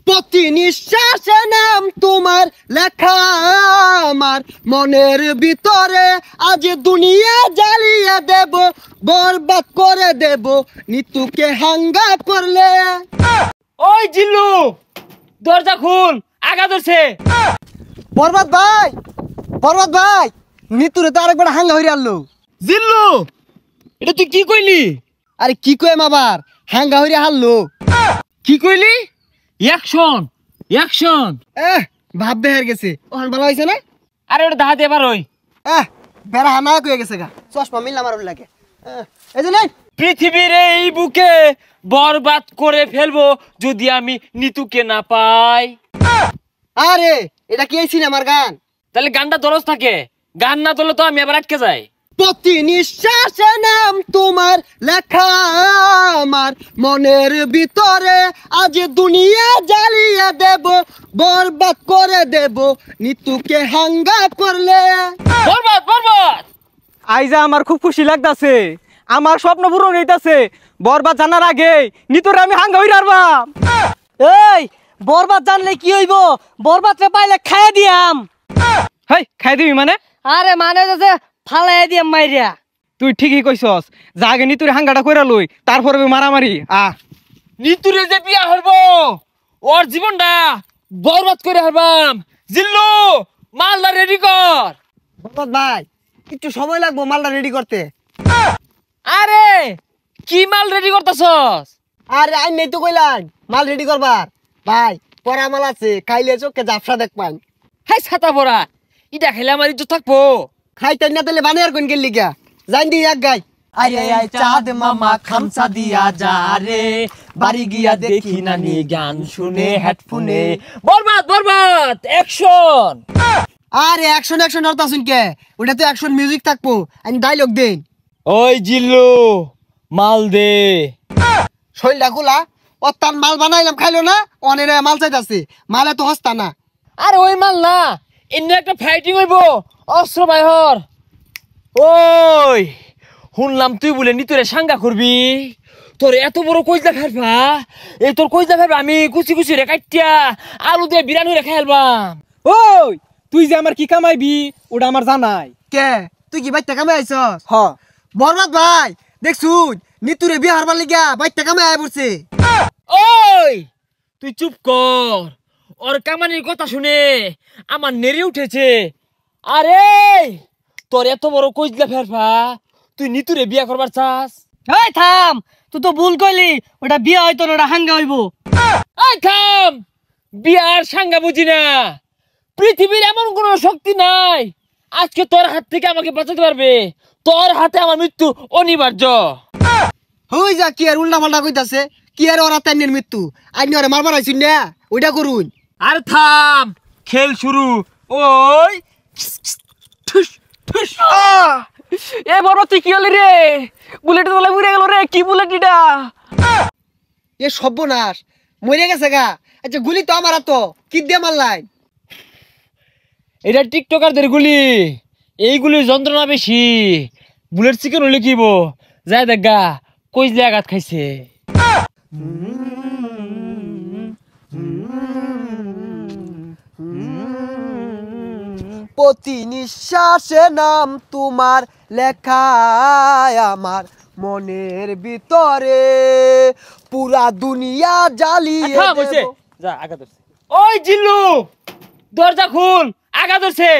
প্রতি নিঃশ্বাসে নাম তোমার লেখা আমার মনের ভিতরে, আজ দুনিয়া জ্বালিয়ে দেব, বরবাদ করে দেব নিতুকে হাঙ্গা করলে। ওই জিল্লু, দরজা খুল, আগা ধরছে। বরবাদ ভাই, বরবাদ ভাই, নিতুরে তো আরেকবার হাঙ্গা হইরে আনলো। জিল্লু, এটা তুই কি কইলি? আরে কি কইম আবার, হাঙ্গা হইরে হারলো। কি কইলি? Action, action. ভাব বেহার গেছে, ওখান ভালো হয়েছে না? আরে ওটা দাহাতে এবার ওই বেড়া হানা কয়ে গেছে গা, চশমা মিললাম আর লাগে। এই যে নাই, পৃথিবীর এই বুকে বরবাদ করে ফেলবো যদি আমি নিতুকে না পাই। আরে এটা কি এই সিনেমার গান? তাহলে গানটা দরজ থাকে, গান না তোলে তো আমি আবার আটকে যাই। প্রতি নিঃশ্বাসে নাম তোমার লেখা আমার মনের ভিতরে, আজ দুনিয়া জ্বালিয়ে দেব, বরবাদ করে দেব নিতুকে হাঙ্গা করলে। বরবাদ, বরবাদ। আইজা আমার খুব খুশি লাগতাছে, আমার স্বপ্ন পূরণ হইতাছে। বরবাদ জানার আগে নিতরে আমি হাঙ্গা হইরা আরবাম। এই বরবাদ জানলে কি হইব? বরবাদ রে পাইলে খাইয়া দিয়াম। হেই, খাই দিবি মানে? আরে মানে যে ফালাই দিয়াম মাইরিয়া। তুই ঠিকই কইছস, যা আগে নিতুরে হাঙ্গাটা কইরা লই, তারপরে মারামারি। নিতুরে যে বিয়া হইব, ওর জীবনটা বরবাদ করে হারবাম। জিল্লু, মালটা রেডি কর। বরবাদ ভাই, একটু সময় লাগবো মালটা রেডি করতে। আরে কি মাল রেডি করতেছস? আরে আই নেই তো কইলাম মাল রেডি করবার। ভাই পরা মাল আছে, খাইলে চোখে জাফসা দেখ পাই। হাই ছাতা পড়া, ইটা খেলে আমার ইজ্জত থাকবো। খাইতে না তাহলে বানিয়ার কোন গেলি গা, জান দি এক গাই। আরে আই চাঁদ মামা খামসা দিয়া যা রে, বাড়ি গিয়া দেখি নানি গান শুনে হেডফোনে। বরবাদ, বরবাদ, অ্যাকশন। আরে অ্যাকশন অ্যাকশন হরতা শুন কে, ওটা তো অ্যাকশন মিউজিক থাকবো, আমি ডায়লগ দেন। ওই জিল্লু, মাল দে। শৈলটা খোলা, ও তার মাল বানাইলাম খাইলো না, অনেক মাল চাইতাছে, মালে তো হস্তা না। আরে ওই মাল না, এমনি একটা ফাইটিং হইব, অস্ত্র বাইহর। ওই শুনলাম তুই বলে নিতরে সাঙ্গা করবি, তোর এত বড় কইজা ফেলবা, এই তোর কইজা ফেলবা আমি কুচি কুচি রে কাটিয়া আলু দিয়ে বিরানি রে খাইলবাম। ওই তুই যে আমার কি কামাইবি ওটা আমার জানাই। কে তুই কি বাইতে কামে আইছস? হ, বরবাদ ভাই দেখছুন নিতুরে বিয়ে হারবার লিগা বাইতে কামে আয় পড়ছে। ওই তুই চুপ কর, ওর কামানির কথা শুনে আমার নেড়ে উঠেছে। আরে তোর এত বড় কইজলা ফেরফা, তুই নিতুরে বিয়া করবার চাস? এই থাম, তুই তো ভুল কইলি, ওটা বিয়া হইতো না, ওটা হাঙ্গা হইব। এই থাম, বিয়ার সাঙ্গা বুঝি না। পৃথিবীর এমন কোন শক্তি নাই আজকে তোর হাত থেকে আমাকে বাঁচাতে পারবে। তোর হাতে আমার মৃত্যু অনিবার্য। হই যা কি আর উল্টা পাল্টা কইতাছে, কি আর ওরা তাইনের মৃত্যু, আইনি ওরে মারবার আইছুন না, ওইটা করুন। আর থাম, খেল শুরু। ওই ঠুস ঠুস। এ বরবাদ তুই কি হলি রে? বুলেট তোলা উড়ে গেল রে, কি বুলেট এটা? এ সর্বনাশ, মরে গেছে গা। আচ্ছা গুলি তো আমার তো কি দিয়ে মারলাই? এটা টিকটকারদের গুলি, এইগুলির যন্ত্রণা বেশি। বুলেট চিকেন হলে কিব যায় দেখা কইজলে আঘাত খাইছে। প্রতি নিঃশ্বাসে নাম তোমার লেখা আমার মনের ভিতরে, পুরা দুনিয়া জ্বালিয়ে দেব। যা আগা ধরছে। ওই জিল্লু, দরজা খুল, আগা ধরছে।